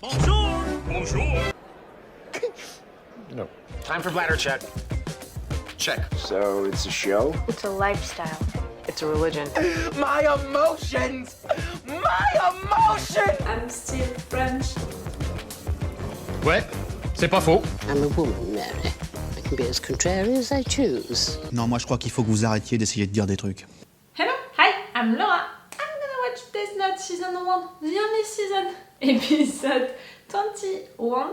Bonjour! Bonjour! No. Time for bladder check. Check. So it's a show? It's a lifestyle. It's a religion. My emotions! My emotions! I'm still French. Ouais, c'est pas faux. I'm a woman, Mary. I can be as contrary as I choose. Non, moi je crois qu'il faut que vous arrêtiez d'essayer de dire des trucs. Hello, hi, I'm Laura. I'm gonna watch Death Note Season 1, the only season, episode 21.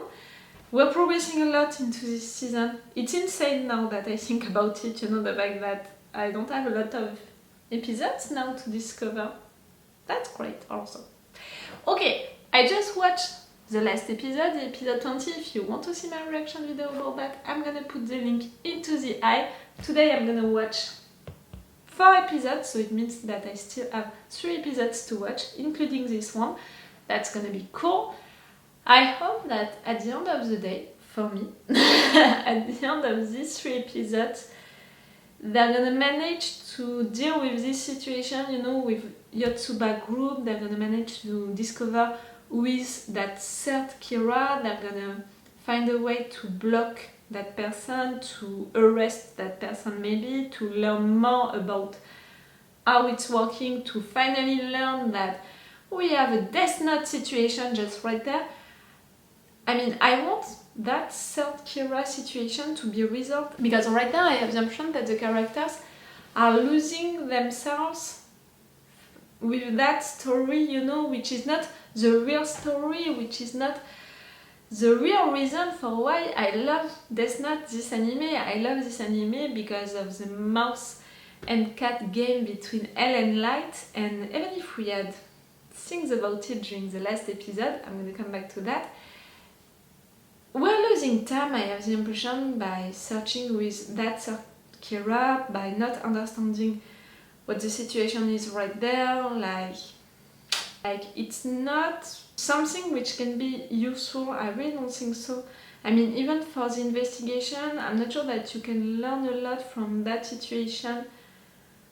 We're progressing a lot into this season. It's insane now that I think about it, you know, the fact that I don't have a lot of episodes now to discover. That's great also. Okay, I just watched the last episode, the episode 20. If you want to see my reaction video about that, I'm gonna put the link into the eye. Today I'm gonna watch 4 episodes, so it means that I still have 3 episodes to watch, including this one. That's gonna be cool. I hope that at the end of the day, for me, at the end of these 3 episodes, they're gonna manage to deal with this situation, you know, with Yotsuba group. They're gonna manage to discover who is that third Kira. They're gonna find a way to block that person, to arrest that person maybe, to learn more about how it's working, to finally learn that we have a Death Note situation just right there. I mean, I want that third Kira situation to be resolved, because right now I have the impression that the characters are losing themselves with that story, you know, which is not the real story, which is not the real reason for why I love Death Note, this anime. I love this anime because of the mouse and cat game between L and Light, and even if we had things about it during the last episode, I'm going to come back to that. We're losing time, I have the impression, by searching with that Kira, by not understanding what the situation is right there, like it's not something which can be useful. I really don't think so. I mean, even for the investigation, I'm not sure that you can learn a lot from that situation.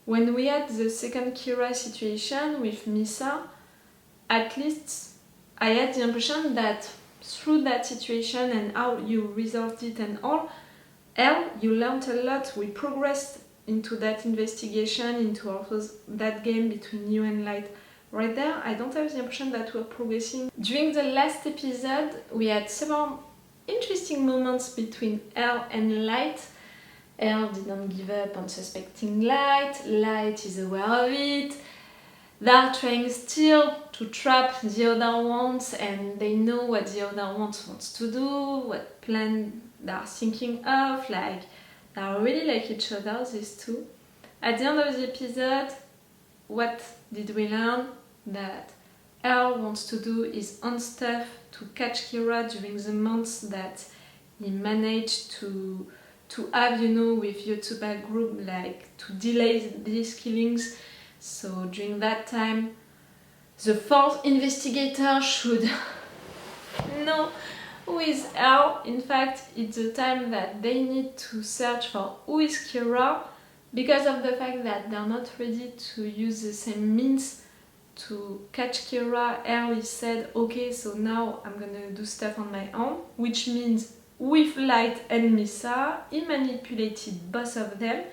When we had the second Kira situation with Misa, at least I had the impression that through that situation and how you resolved it and all, you learned a lot. We progressed into that investigation, into also that game between you and Light. Right there, I don't have the impression that we're progressing. During the last episode, we had several interesting moments between L and Light. L didn't give up on suspecting Light. Light is aware of it. They're trying still to trap the other ones, and they know what the other ones wants to do, what plan they're thinking of. Like, they really like each other, these two. At the end of the episode, what did we learn? That L wants to do his own stuff to catch Kira during the months that he managed to have, you know, with Yotsuba group, like to delay these killings. So during that time, the fourth investigator should know who is L. In fact, it's the time that they need to search for who is Kira, because of the fact that they're not ready to use the same means to catch Kira. L said, okay, so now I'm gonna do stuff on my own, which means with Light and Misa, he manipulated both of them,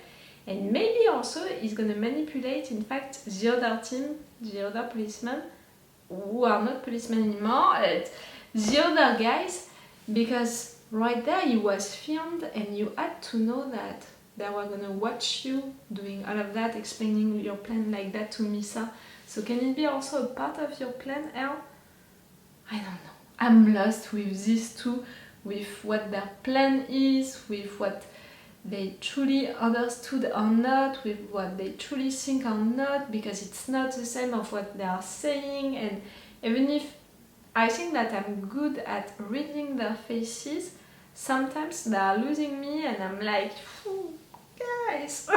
and maybe also he's gonna manipulate, in fact, the other team, the other policemen, who are not policemen anymore, the other guys, because right there he was filmed and you had to know that they were gonna watch you doing all of that, explaining your plan like that to Misa. So can it be also a part of your plan, L? I don't know. I'm lost with these two, with what their plan is, with what they truly understood or not, with what they truly think or not, because it's not the same of what they are saying. And even if I think that I'm good at reading their faces, sometimes they are losing me and I'm like, guys.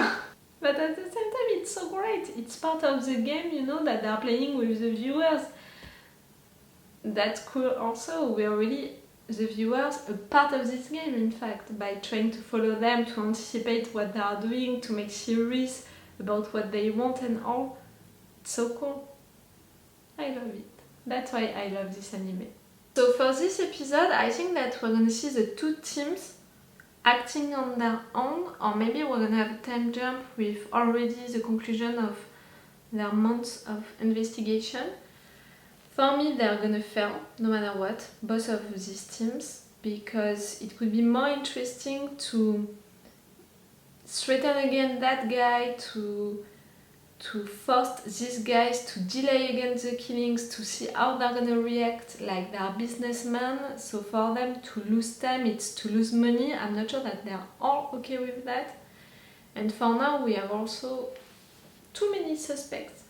But at the same time, it's so great. It's part of the game, you know, that they are playing with the viewers. That's cool also. We are really, the viewers, a part of this game, in fact, by trying to follow them, to anticipate what they are doing, to make theories about what they want and all. It's so cool. I love it. That's why I love this anime. So for this episode, I think that we're gonna see the two teams acting on their own, or maybe we're gonna have a time jump with already the conclusion of their months of investigation. For me, they're gonna fail, no matter what, both of these teams, because it could be more interesting to threaten again that guy, to force these guys to delay again the killings, to see how they're gonna react, like they're businessmen, so for them to lose time, it's to lose money. I'm not sure that they're all okay with that. And for now, we have also too many suspects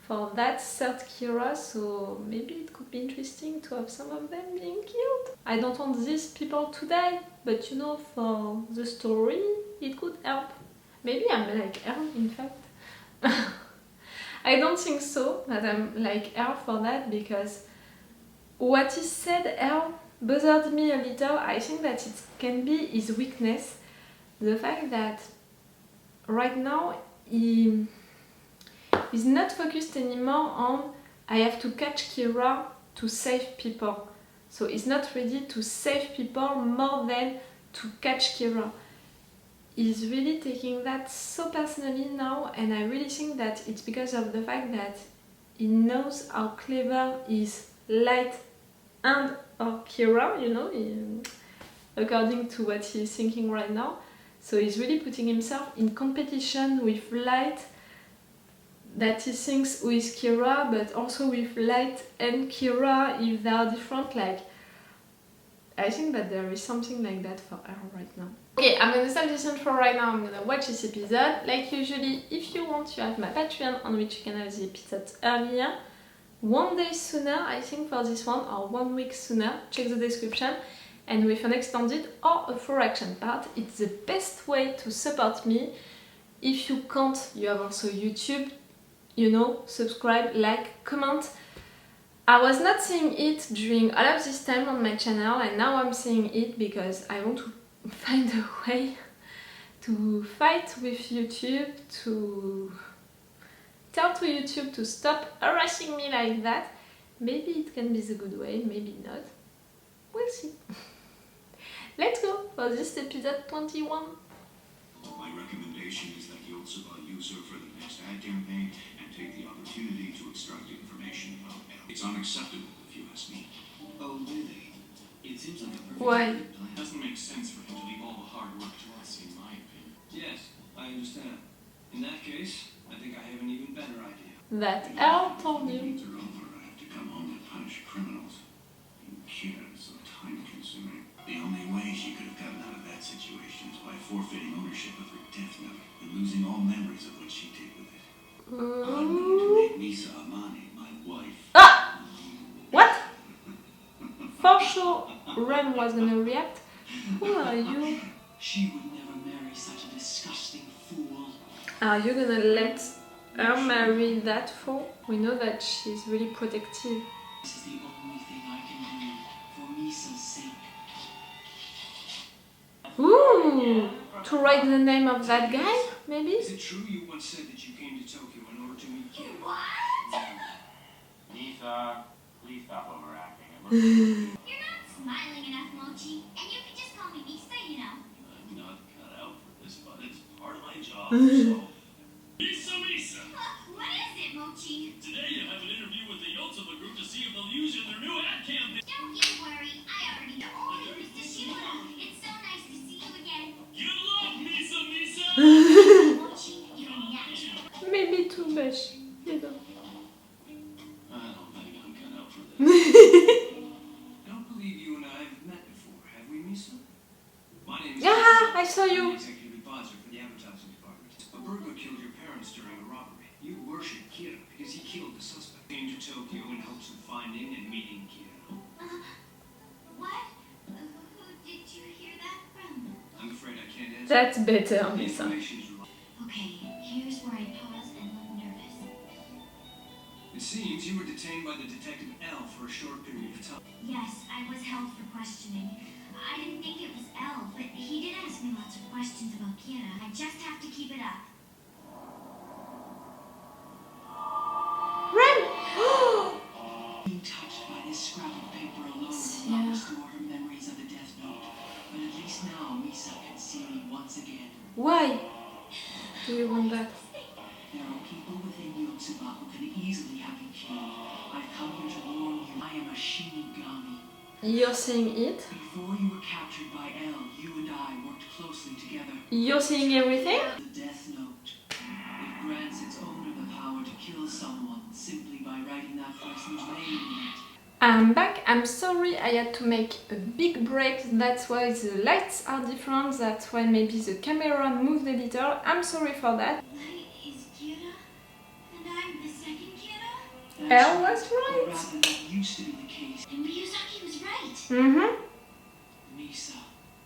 for that third Kira, so maybe it could be interesting to have some of them being killed. I don't want these people to die, but you know, for the story, it could help. Maybe I'm like Earl, in fact. I don't think so that I'm like Earl for that, because what he said, Earl, bothered me a little. I think that it can be his weakness. The fact that right now he's not focused anymore on I have to catch Kira to save people. So he's not ready to save people more than to catch Kira. He's really taking that so personally now, and I really think that it's because of the fact that he knows how clever his Light and or Kira, you know, according to what he's thinking right now. So he's really putting himself in competition with Light, that he thinks who is Kira, but also with Light and Kira, if they are different. Like, I think that there is something like that for her right now. Okay, I'm gonna stop this one for right now. I'm gonna watch this episode. Like usually, if you want, you have my Patreon on which you can have the episodes earlier. One day sooner, I think, for this one, or 1 week sooner. Check the description. And with an extended or a full action part, it's the best way to support me. If you can't, you have also YouTube. You know, subscribe, like, comment. I was not seeing it during all of this time on my channel, and now I'm seeing it because I want to find a way to fight with YouTube, to tell to YouTube to stop harassing me like that. Maybe it can be the good way, maybe not. We'll see. Let's go for this episode 21. My recommendation is that you also use her for the next ad campaign and take the opportunity to extract information about Elle. It's unacceptable if you ask me. Oh, really? It seems like a perfect Why? plan. It doesn't make sense for him to leave all the hard work to us, in my opinion. Yes, I understand. In that case, I think I have an even better idea. That Elle told you. Needs are over. I have to come home and punish criminals. And Kira is so time-consuming. The only way she could have gotten out of that situation is by forfeiting ownership of her death note and losing all memories of what she did with it. I'm going to make Misa Amani my wife. Ah! What? For sure, Rem was gonna react. Who are you? She would never marry such a disgusting fool. Are you gonna let her marry that fool? We know that she's really protective. This is the only thing I can do for Misa's sake. Ooh! To write the name of that guy, maybe? Is it true you once said that you came to Tokyo in order to meet Kira? What? Lisa, please stop overacting. You're not smiling enough, Mochi. And you can just call me Misa, you know. I'm not cut out for this, but it's part of my job, so... Misa! What is it, Mochi? Today you have an interview with the Yotsuba group to see if they'll use you in their new ad campaign. Don't you worry. I already know all there is to see. It's so nice to see you again. Good luck, Misa! Mochi, you're natural. Maybe too much, you know. I don't think I'm cut out for this. I don't believe you and I have met before, have we, Misa? My name is... Yeah, I saw I'm you. the executive advisor for the advertising department. A burglar killed your parents during a robbery. You worship Kira because he killed the suspect. Came to Tokyo in hopes of finding and meeting Kira. What? Who did you hear that from? I'm afraid I can't answer. That's better, The Misa. information's wrong. Okay, here's where I pause and look nervous. It seems you were detained by the detective L for a short period of time. Yes, I was held for questioning. I didn't think it was Elle, but he did ask me lots of questions about Kira. I just have to keep it up. Rem! Being touched by this scrap of paper alone. once again. Why do you want that? There are people within Yotsuba who can easily have you killed. I've come here to warn you. I am a Shinigami. You're saying it? Before you were captured by L, you and I worked closely together. You're saying everything? The Death Note. It grants its owner the power to kill someone simply by writing that person's name in it. I'm back. I'm sorry I had to make a big break. That's why the lights are different. That's why maybe the camera moved a little. I'm sorry for that. Light is Kira, and I'm the second Kira. Elle was Or right. rather, that used to be the case. And Miyazaki was right. Mm-hmm. Misa,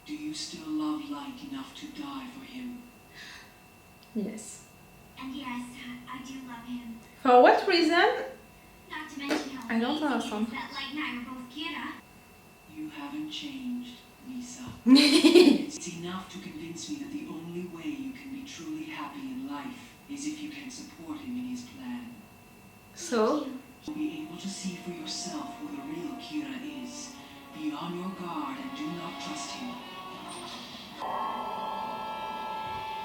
do you still love Light enough to die for him? Yes. And yes, I do love him. For what reason? Not to mention how I don't amazing it understand. is that Light and I were both Kira. You haven't changed, Misa. It's enough to convince me that the only way you can be truly happy in life is if you can support him in his plan. So, You'll be able to see for yourself who the real Kira is. Be on your guard and do not trust him.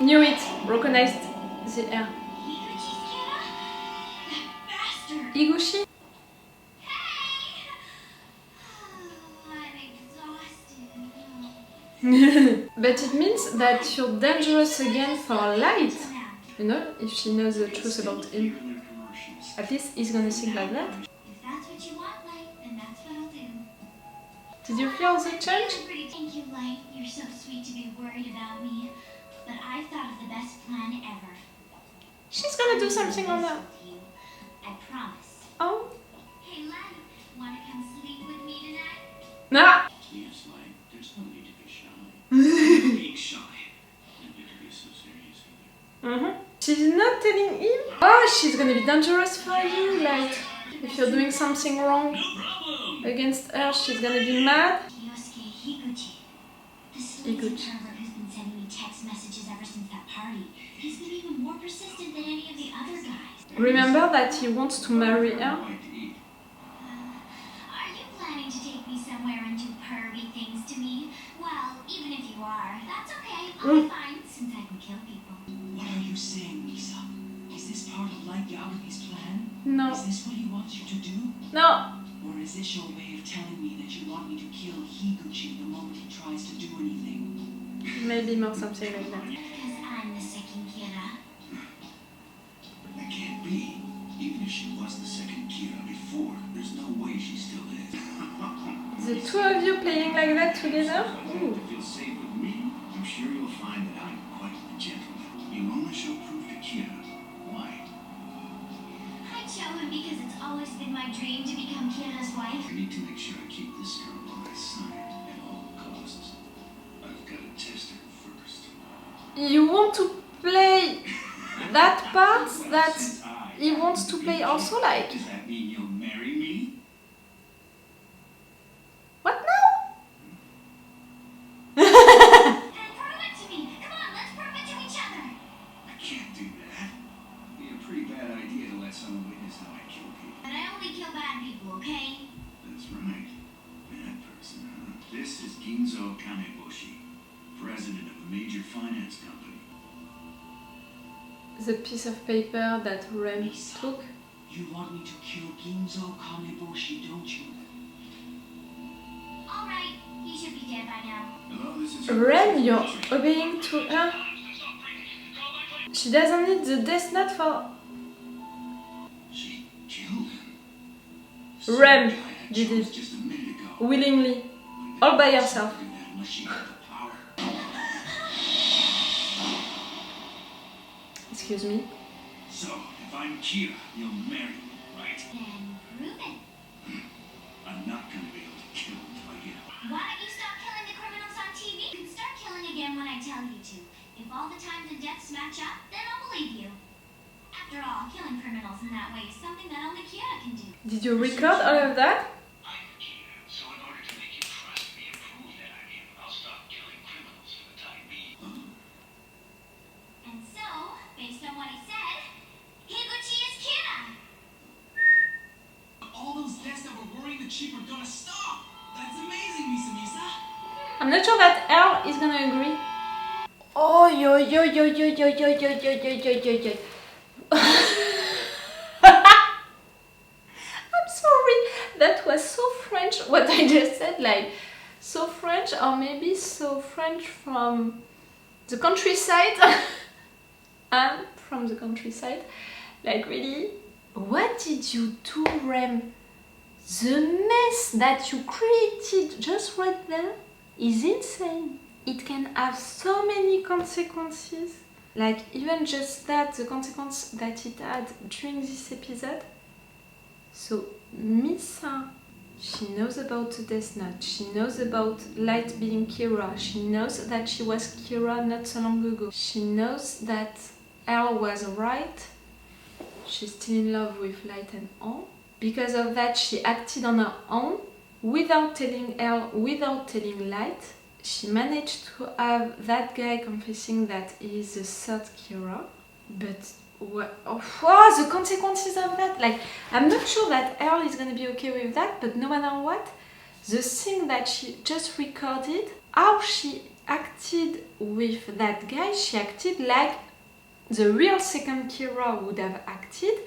knew it. Recognized the air. Higuchi's Kira? That bastard! Higuchi? Hey! I'm exhausted. But it means that you're dangerous again for Light. You know, if she knows the truth about him. At least he's gonna think like that. If that's what you want, Light, then that's what I'll do. Did you feel the change? Thank you, Light. You're so sweet to be worried about me. But I thought of the best plan ever. She's gonna do something on that. I promise. Oh? Hey, Light, wanna come sleep with me tonight? Nah! Yes, Light, there's no need to be shy. Being shy. Don't need to be so serious either. She's not telling him? Oh, she's gonna be dangerous for you, Light. If you're doing something wrong No problem. against her, she's gonna be mad. Yosuke Higuchi. The sleazy Higuchi. pervert who's been sending me text messages ever since that party. He's been even more persistent than any of the other guys. Remember that he wants to marry her? Are you planning to take me somewhere and do pervy things to me? Well, even if you are, that's okay. I'll be fine since I can kill people. What are you saying, Misa? Is this part of Light Yagami's plan? No. Is this what he wants you to do? No! Or is this your way of telling me that you want me to kill Higuchi the moment he tries to do anything? Maybe more something like that. Because I'm the second Kira. That can't be. Even if she was the second Kira before, there's no way she still is. The two of you playing like that together? Ooh. To feel safe with me, I'm sure you'll find that I'm quite the gentleman. You only show proof to Kira. Why? I show him because it's always been my dream to become Kira's wife. I need to make sure I keep this girl on my side at all costs. I've got to test her first. You want to play that part that he wants to play also, like? Does that mean you'll marry me? What now? And prove it to me. Come on, let's prove it to each other. I can't do that. It'd be a pretty bad idea to let someone witness how I kill people. But I only kill bad people, okay? That's right. Bad person, huh? This is Ginzo Kameboshi, president of a major finance company. The piece of paper that Rem took. You want me to kill Ginzo Kameboshi, don't you? Alright, he should be dead by now. Hello, this is Rem, you're obeying to her. She doesn't need the death note for... She killed him. Rem I had did chose it just a minute ago. willingly, all by herself. Unless she had the power. Excuse me. So, if I'm Kira, you'll marry me, right? Then prove it. I'm not gonna be able to kill him until I get out. Why don't you stop killing the criminals on TV? You can start killing again when I tell you to. If all the times and deaths match up, then I'll believe you. After all, killing criminals in that way is something that only Kira can do. Did you record all of that? I'm Kira, so in order to make you trust me and prove that I'm him, I'll stop killing criminals for the time being. And so, based on what he said, Higuchi is Kira. All those deaths that were worrying the chief are gonna stop. That's amazing, Misa. I'm not sure that Elle is gonna agree. Oh, yo, yo, yo, yo, yo, yo, yo, yo, yo, yo, yo, yo. I'm sorry, that was so French what I just said, like so French, or maybe so French from the countryside. I'm from the countryside. Like really, what did you do, Rem? The mess that you created just right there is insane. It can have so many consequences. Like even just that, the consequence that it had during this episode. So Misa, she knows about the Death Note, she knows about Light being Kira, she knows that she was Kira not so long ago, she knows that Elle was right, she's still in love with Light and all. Because of that, she acted on her own, without telling Elle, without telling Light. She managed to have that guy confessing that he is the third Kira, but what? Oh, the consequences of that! Like, I'm not sure that Elle is gonna be okay with that, but no matter what, the thing that she just recorded, how she acted with that guy, she acted like the real second Kira would have acted,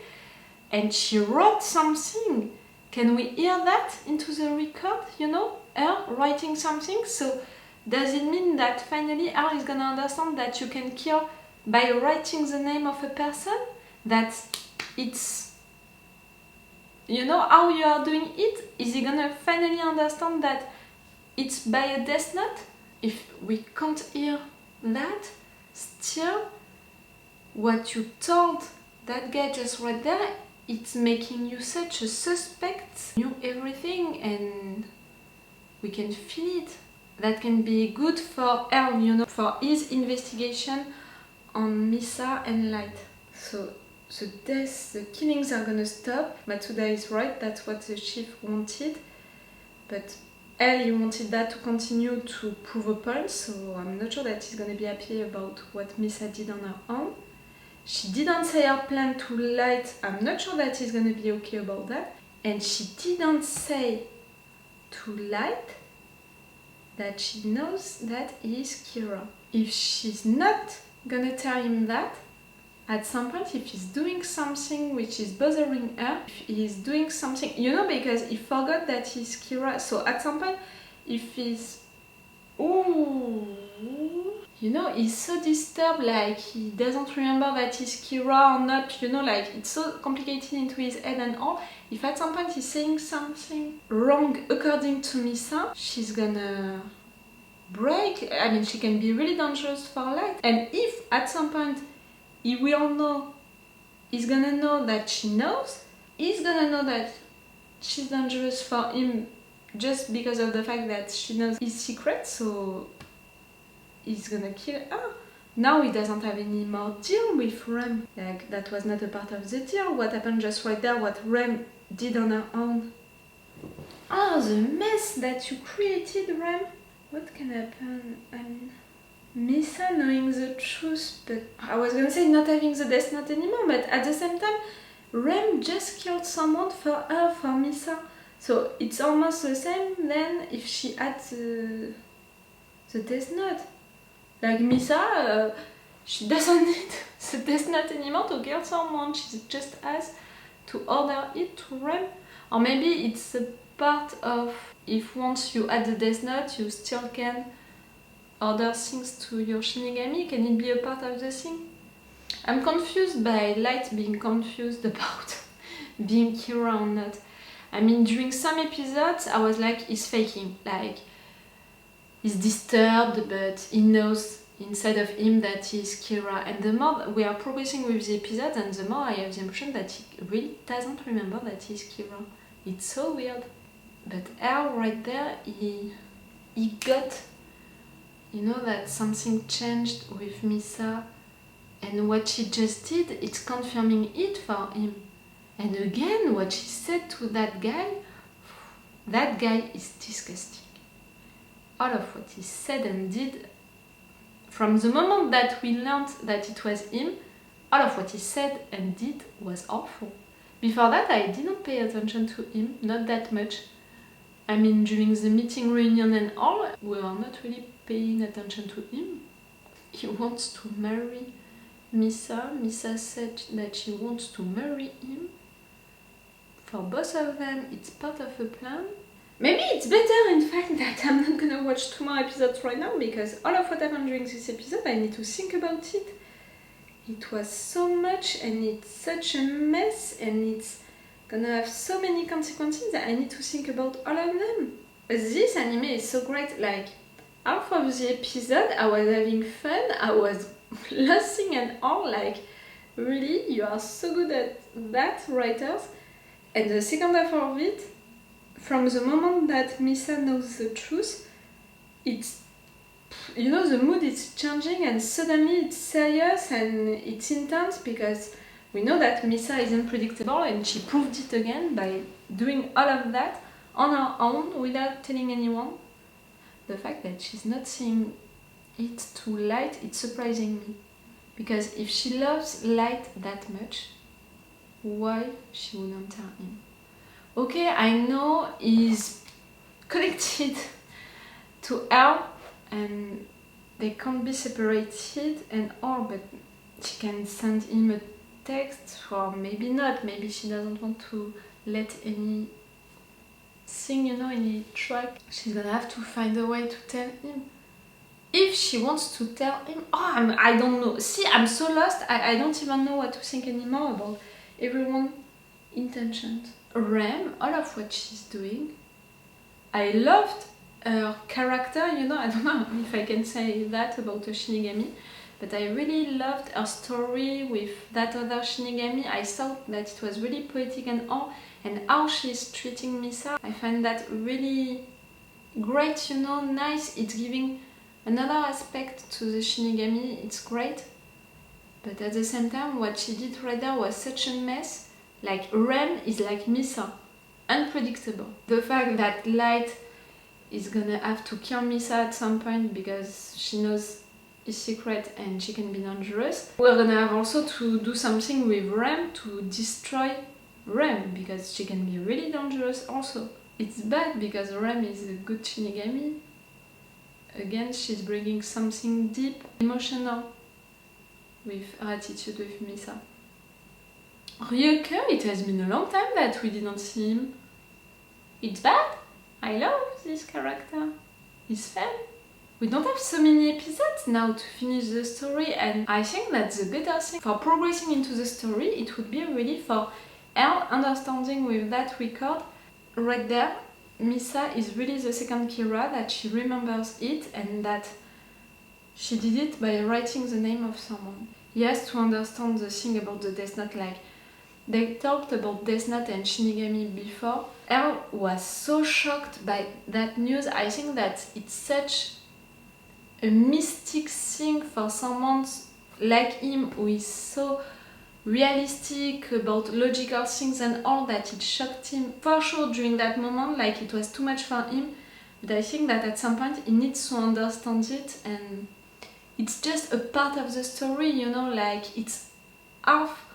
and she wrote something. Can we hear that into the record? You know, her writing something. So does it mean that finally Elle is gonna understand that you can kill by writing the name of a person? That it's, you know, how you are doing it? Is he gonna finally understand that it's by a Death Note? If we can't hear that, still, what you told that guy just right there, it's making you such a suspect. You knew everything and we can feel it. That can be good for Elle, you know, for his investigation on Misa and Light. So the deaths, the killings are gonna stop. Matsuda is right, that's what the chief wanted. But Elle, he wanted that to continue to prove a point, so I'm not sure that he's gonna be happy about what Misa did on her own. She didn't say her plan to Light, I'm not sure that he's gonna be okay about that. And she didn't say to Light that she knows that he is Kira. If she's not gonna tell him that, at some point, if he's doing something which is bothering her, if he's doing something, you know, because he forgot that he's Kira, so at some point, if he's, ooh, you know, he's so disturbed, like he doesn't remember that he's Kira or not, you know, like it's so complicated into his head and all. If at some point he's saying something wrong according to Misa, she's gonna break. I mean, she can be really dangerous for Light. And if at some point he will know, he's gonna know that she knows, he's gonna know that she's dangerous for him just because of the fact that she knows his secret, so he's gonna kill her. Now he doesn't have any more deal with Rem. Like, that was not a part of the deal. What happened just right there, what Rem did on her own. Oh, the mess that you created, Rem. What can happen? I mean, Misa knowing the truth, but I was gonna say not having the Death Note anymore, but at the same time, Rem just killed someone for her, for Misa. So it's almost the same then if she had the Death Note. Like Misa, she doesn't need the Death Note anymore to kill someone, she just has to order it to Rem. Or maybe it's a part of, if once you add the Death Note, you still can order things to your Shinigami. Can it be a part of the thing? I'm confused by Light being confused about being Kira or not. I mean, during some episodes, I was like, he's faking. Like, he's disturbed, but he knows inside of him that he's Kira. And the more we are progressing with the episode, and the more I have the impression that he really doesn't remember that he's Kira. It's so weird. But Elle right there, he got, you know, that something changed with Misa, and what she just did, it's confirming it for him. And again, what she said to that guy is disgusting. All of what he said and did, from the moment that we learned that it was him, all of what he said and did was awful. Before that, I didn't pay attention to him, not that much. I mean, during the meeting reunion and all, we were not really paying attention to him. he wants to marry Misa. Misa said that she wants to marry him. For both of them, it's part of a plan. Maybe it's better, in fact, that I'm not gonna watch 2 more episodes right now, because all of what happened during this episode, I need to think about it. It was so much, and it's such a mess, and it's gonna have so many consequences that I need to think about all of them. This anime is so great, like, half of the episode I was having fun, I was laughing and all, like, really, you are so good at that, writers. And the second half of it, from the moment that Misa knows the truth, it's, you know, the mood is changing and suddenly it's serious and it's intense, because we know that Misa is unpredictable, and she proved it again by doing all of that on her own without telling anyone. The fact that she's not seeing it to Light, it's surprising me, because if she loves Light that much, why she wouldn't tell him? Okay, I know he's connected to her and they can't be separated and all, but she can send him a text, or maybe not, maybe she doesn't want to let any thing, you know, any track. She's gonna have to find a way to tell him. If she wants to tell him, I don't know. See, I'm so lost, I don't even know what to think anymore about everyone's intentions. Rem, all of what she's doing, I loved her character, you know, I don't know if I can say that about a Shinigami, but I really loved her story with that other Shinigami. I thought that it was really poetic and all, and how she's treating Misa, I find that really great, you know, nice. It's giving another aspect to the Shinigami, it's great. But at the same time, what she did right there was such a mess. Like, Rem is like Misa, unpredictable. The fact that Light is gonna have to kill Misa at some point because she knows his secret and she can be dangerous. We're gonna have also to do something with Rem to destroy Rem, because she can be really dangerous also. It's bad because Rem is a good Shinigami. Again, she's bringing something deep, emotional with her attitude with Misa. Ryuko, it has been a long time that we didn't see him. It's bad. I love this character. He's fun. We don't have so many episodes now to finish the story, and I think that's the better thing. For progressing into the story, it would be really for her understanding with that record. Right there, Misa is really the second Kira, that she remembers it and that she did it by writing the name of someone. Yes, to understand the thing about the Death Note, like, they talked about Death Note and Shinigami before. Elle was so shocked by that news. I think that it's such a mystic thing for someone like him, who is so realistic about logical things and all, that it shocked him for sure during that moment, like it was too much for him. But I think that at some point he needs to understand it, and it's just a part of the story, you know, like it's half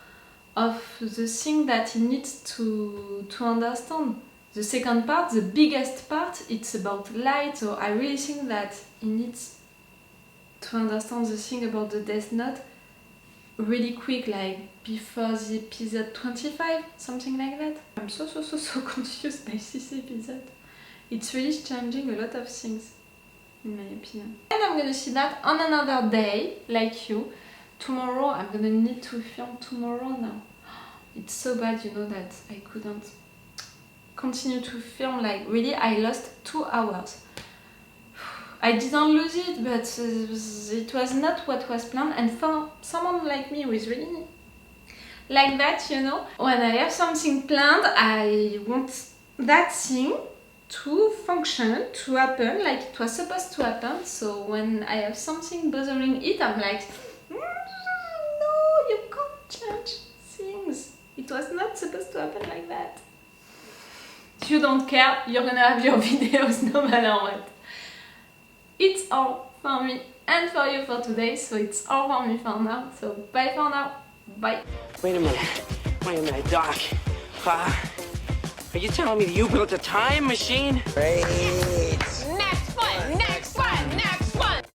of the thing that he needs to understand. The second part, the biggest part, it's about Light, so I really think that he needs to understand the thing about the Death Note really quick, like before the episode 25, something like that. I'm so confused by this episode. It's really changing a lot of things, in my opinion. And I'm gonna see that on another day, like you. Tomorrow, I'm gonna need to film tomorrow now. It's so bad, you know, that I couldn't continue to film. Like, really, I lost 2 hours. I didn't lose it, but it was not what was planned. And for someone like me who is really like that, you know, when I have something planned, I want that thing to function, to happen like it was supposed to happen. So when I have something bothering it, I'm like, no, you can't change things. It was not supposed to happen like that. If you don't care, you're gonna have your videos no matter what. It's all for me and for you for today, so it's all for me for now. So bye for now. Bye. Wait a minute, Doc. Are you telling me that you built a time machine? Great.